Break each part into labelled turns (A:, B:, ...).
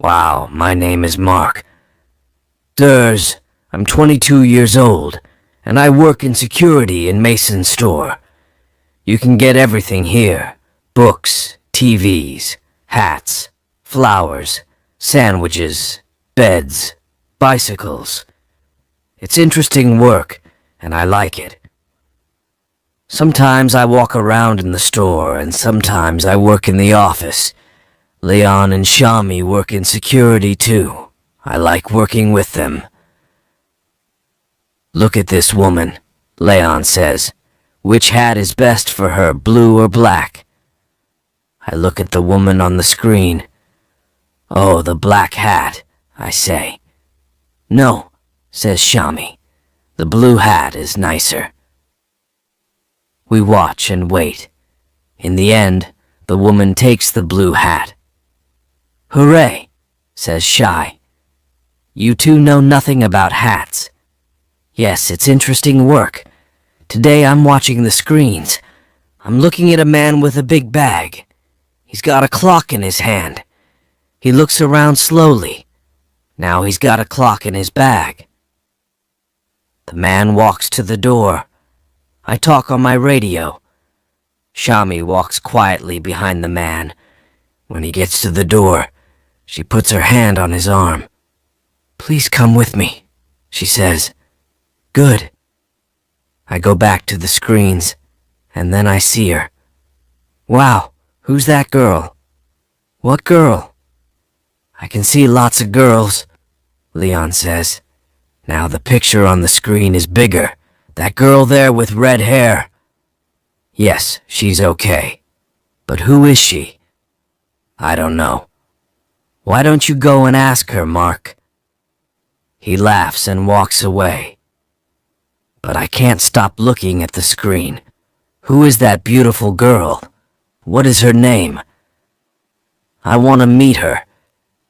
A: Wow, my name is Mark. Sirs, I'm 22 years old, and I work in security in Mason's store. You can get everything here. Books, TVs, hats, flowers, sandwiches, beds, bicycles. It's interesting work, and I like it. Sometimes I walk around in the store, and sometimes I work in the office. Leon and Shami work in security too. I like working with them. Look at this woman, Leon says. Which hat is best for her, blue or black? I look at the woman on the screen. Oh, the black hat, I say. No, says Shami. The blue hat is nicer. We watch and wait. In the end, the woman takes the blue hat. Hooray, says Shy. You two know nothing about hats. Yes, it's interesting work. Today I'm watching the screens. I'm looking at a man with a big bag. He's got a clock in his hand. He looks around slowly. Now he's got a clock in his bag. The man walks to the door. I talk on my radio. Shami walks quietly behind the man. When he gets to the door, she puts her hand on his arm. Please come with me, she says. Good. I go back to the screens, and then I see her. Wow, who's that girl? What girl? I can see lots of girls, Leon says. Now the picture on the screen is bigger. That girl there with red hair. Yes, she's okay. But who is she? I don't know. Why don't you go and ask her, Mark? He laughs and walks away. But I can't stop looking at the screen. Who is that beautiful girl? What is her name? I want to meet her.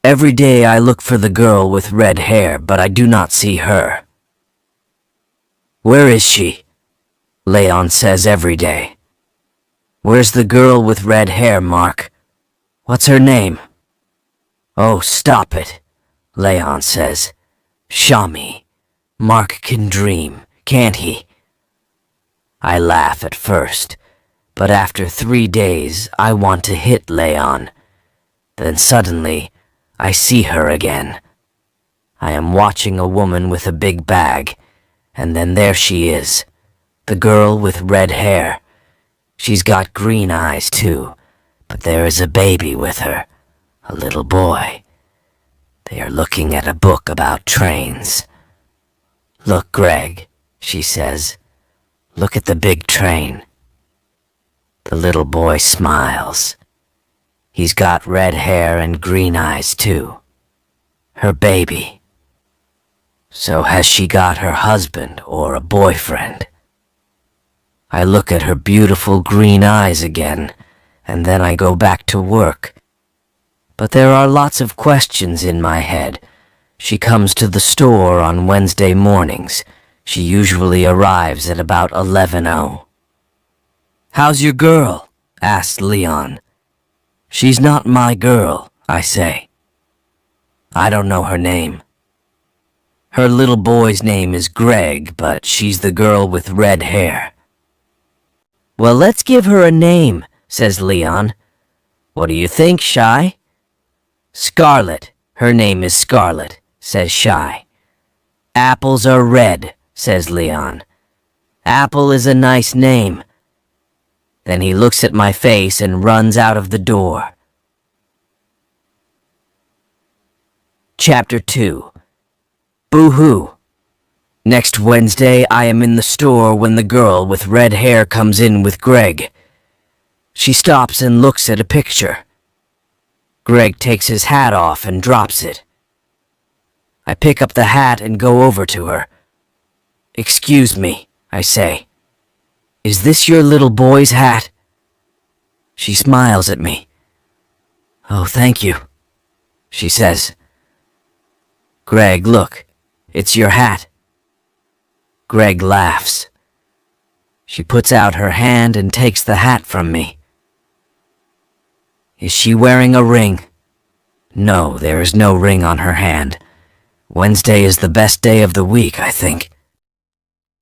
A: Every day I look for the girl with red hair, but I do not see her. Where is she? Leon says every day. Where's the girl with red hair, Mark? What's her name? Oh, stop it, Leon says. Shami, Mark can dream, can't he? I laugh at first, but after 3 days I want to hit Leon. Then suddenly, I see her again. I am watching a woman with a big bag, and then there she is, the girl with red hair. She's got green eyes too, but there is a baby with her, a little boy. They are looking at a book about trains. Look, Greg, she says. Look at the big train. The little boy smiles. He's got red hair and green eyes too. Her baby. So has she got her husband or a boyfriend? I look at her beautiful green eyes again, and then I go back to work. But there are lots of questions in my head. She comes to the store on Wednesday mornings. She usually arrives at about 11:00. How's your girl? Asks Leon. She's not my girl, I say. I don't know her name. Her little boy's name is Greg, but she's the girl with red hair. Well, let's give her a name, says Leon. What do you think, Shy? Scarlet. Her name is Scarlet, says Shy. Apples are red, says Leon. Apple is a nice name. Then he looks at my face and runs out of the door. Chapter 2. Boo-hoo. Next Wednesday, I am in the store when the girl with red hair comes in with Greg. She stops and looks at a picture. Greg takes his hat off and drops it. I pick up the hat and go over to her. Excuse me, I say. Is this your little boy's hat? She smiles at me. Oh, thank you, she says. Greg, look, it's your hat. Greg laughs. She puts out her hand and takes the hat from me. Is she wearing a ring? No, there is no ring on her hand. Wednesday is the best day of the week, I think.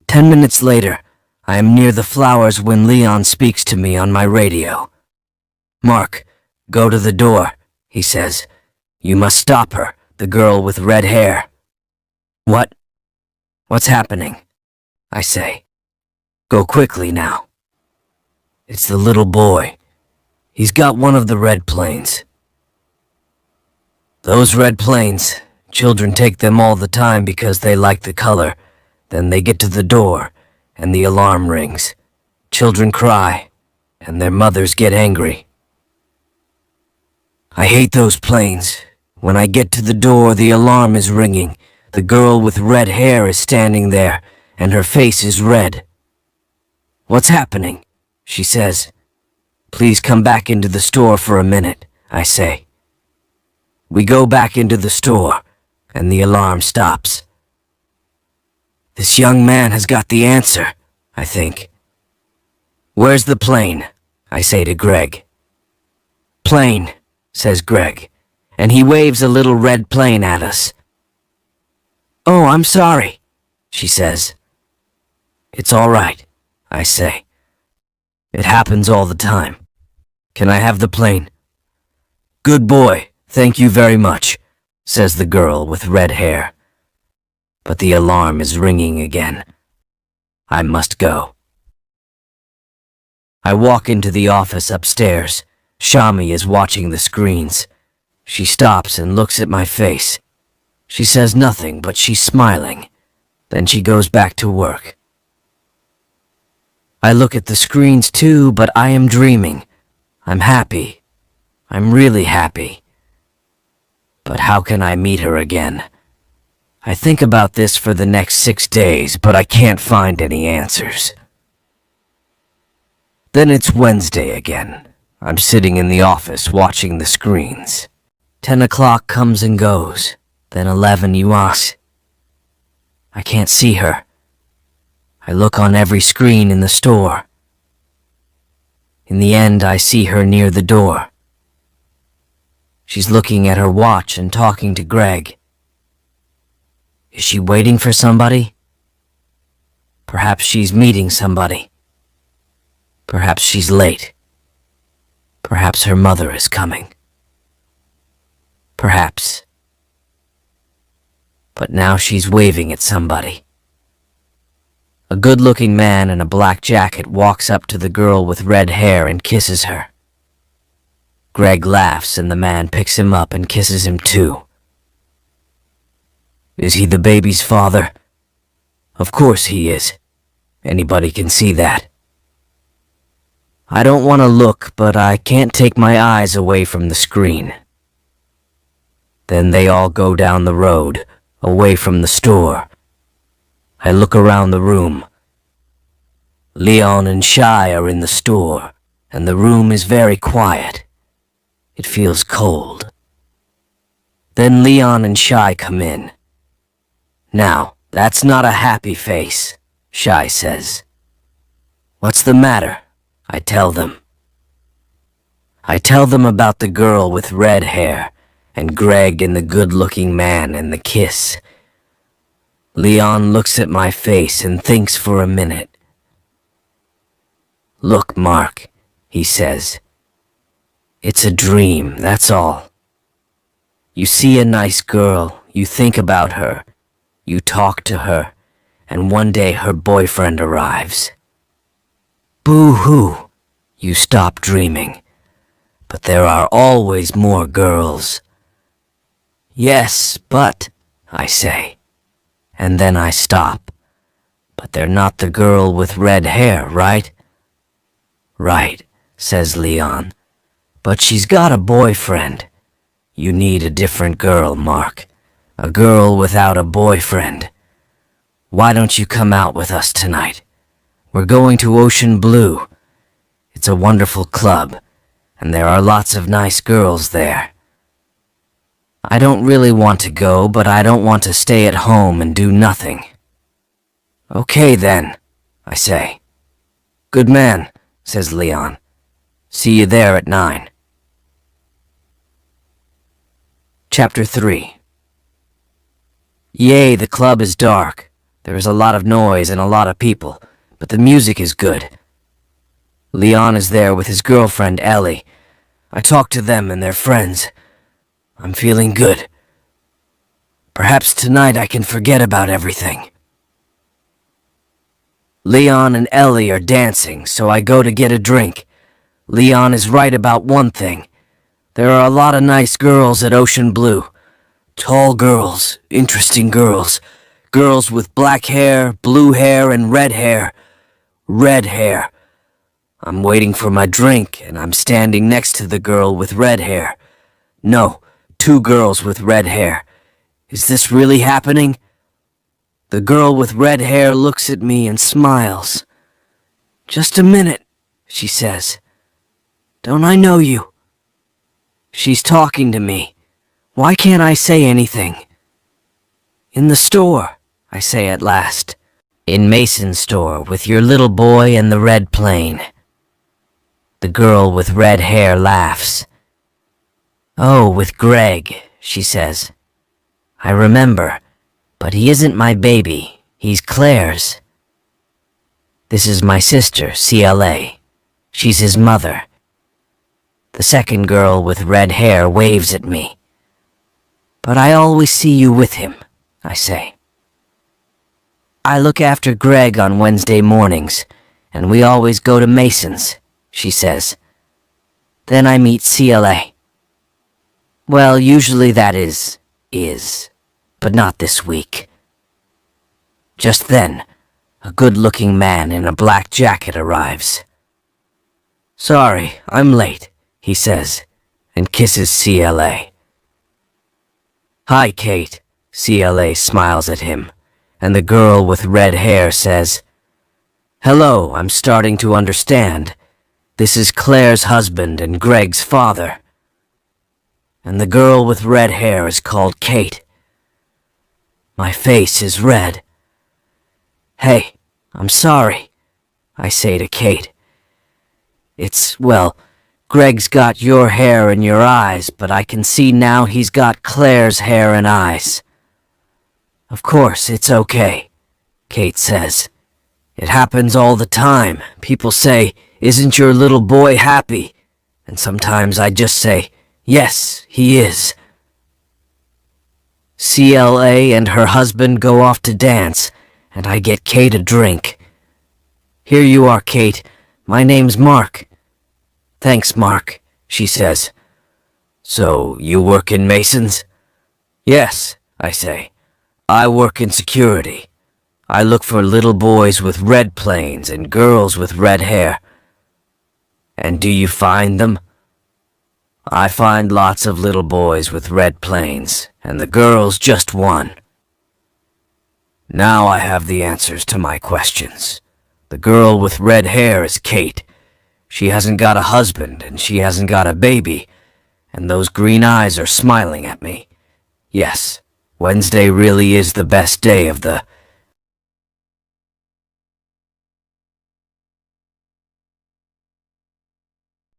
A: 10 minutes later, I am near the flowers when Leon speaks to me on my radio. "Mark, go to the door," he says. "You must stop her, the girl with red hair." "What? What's happening?" I say. "Go quickly now." "It's the little boy. He's got one of the red planes." Those red planes, children take them all the time because they like the color. Then they get to the door, and the alarm rings. Children cry, and their mothers get angry. I hate those planes. When I get to the door, the alarm is ringing. The girl with red hair is standing there, and her face is red. "What's happening?" she says. "Please come back into the store for a minute," I say. We go back into the store, and the alarm stops. This young man has got the answer, I think. "Where's the plane?" I say to Greg. "Plane," says Greg, and he waves a little red plane at us. "Oh, I'm sorry," she says. "It's all right," I say. "It happens all the time. Can I have the plane?" "Good boy, thank you very much," says the girl with red hair. But the alarm is ringing again. I must go. I walk into the office upstairs. Shami is watching the screens. She stops and looks at my face. She says nothing, but she's smiling. Then she goes back to work. I look at the screens too, but I am dreaming. I'm happy. I'm really happy. But how can I meet her again? I think about this for the next 6 days, but I can't find any answers. Then it's Wednesday again. I'm sitting in the office watching the screens. 10 o'clock comes and goes. Then 11 UAS. I can't see her. I look on every screen in the store. In the end, I see her near the door. She's looking at her watch and talking to Greg. Is she waiting for somebody? Perhaps she's meeting somebody. Perhaps she's late. Perhaps her mother is coming. Perhaps. But now she's waving at somebody. A good-looking man in a black jacket walks up to the girl with red hair and kisses her. Greg laughs and the man picks him up and kisses him too. Is he the baby's father? Of course he is. Anybody can see that. I don't want to look, but I can't take my eyes away from the screen. Then they all go down the road, away from the store. I look around the room. Leon and Shai are in the store, and the room is very quiet. It feels cold. Then Leon and Shai come in. Now, that's not a happy face, Shai says. What's the matter? I tell them. I tell them about the girl with red hair, and Greg and the good-looking man and the kiss. Leon looks at my face and thinks for a minute. Look, Mark, he says. It's a dream, that's all. You see a nice girl, you think about her, you talk to her, and one day her boyfriend arrives. Boo-hoo, you stop dreaming. But there are always more girls. Yes, but, I say. And then I stop. But they're not the girl with red hair, right? Right, says Leon. But she's got a boyfriend. You need a different girl, Mark. A girl without a boyfriend. Why don't you come out with us tonight? We're going to Ocean Blue. It's a wonderful club, and there are lots of nice girls there. I don't really want to go, but I don't want to stay at home and do nothing. Okay then, I say. Good man, says Leon. See you there at 9. Chapter 3. Yay, the club is dark. There is a lot of noise and a lot of people, but the music is good. Leon is there with his girlfriend, Ellie. I talk to them and their friends. I'm feeling good. Perhaps tonight I can forget about everything. Leon and Ellie are dancing, so I go to get a drink. Leon is right about one thing. There are a lot of nice girls at Ocean Blue. Tall girls, interesting girls. Girls with black hair, blue hair, and red hair. Red hair. I'm waiting for my drink, and I'm standing next to the girl with red hair. No, two girls with red hair. Is this really happening? The girl with red hair looks at me and smiles. "Just a minute," she says. "Don't I know you?" She's talking to me. Why can't I say anything? "In the store," I say at last. "In Mason's store with your little boy and the red plane." The girl with red hair laughs. "Oh, with Greg," she says. "I remember, but he isn't my baby. He's Claire's." This is my sister, CLA. She's his mother. The second girl with red hair waves at me. "But I always see you with him," I say. "I look after Greg on Wednesday mornings, and we always go to Mason's," she says. Then I meet CLA. Well, usually that is, but not this week. Just then, a good-looking man in a black jacket arrives. "Sorry, I'm late," he says, and kisses CLA. "Hi, Kate," CLA smiles at him, and the girl with red hair says, "Hello, I'm starting to understand. This is Claire's husband and Greg's father." And the girl with red hair is called Kate. My face is red. "Hey, I'm sorry," I say to Kate. Well, Greg's got your hair and your eyes, but I can see now he's got Claire's hair and eyes." "Of course, it's okay," Kate says. "It happens all the time. People say, 'Isn't your little boy happy?' And sometimes I just say, 'Yes, he is.'" CLA and her husband go off to dance, and I get Kate a drink. "Here you are, Kate. My name's Mark." "Thanks, Mark," she says. "So, you work in Mason's?" "Yes," I say. "I work in security. I look for little boys with red planes and girls with red hair." "And do you find them?" "I find lots of little boys with red planes, and the girls just one." Now I have the answers to my questions. The girl with red hair is Kate. She hasn't got a husband, and she hasn't got a baby, and those green eyes are smiling at me. Yes, Wednesday really is the best day of the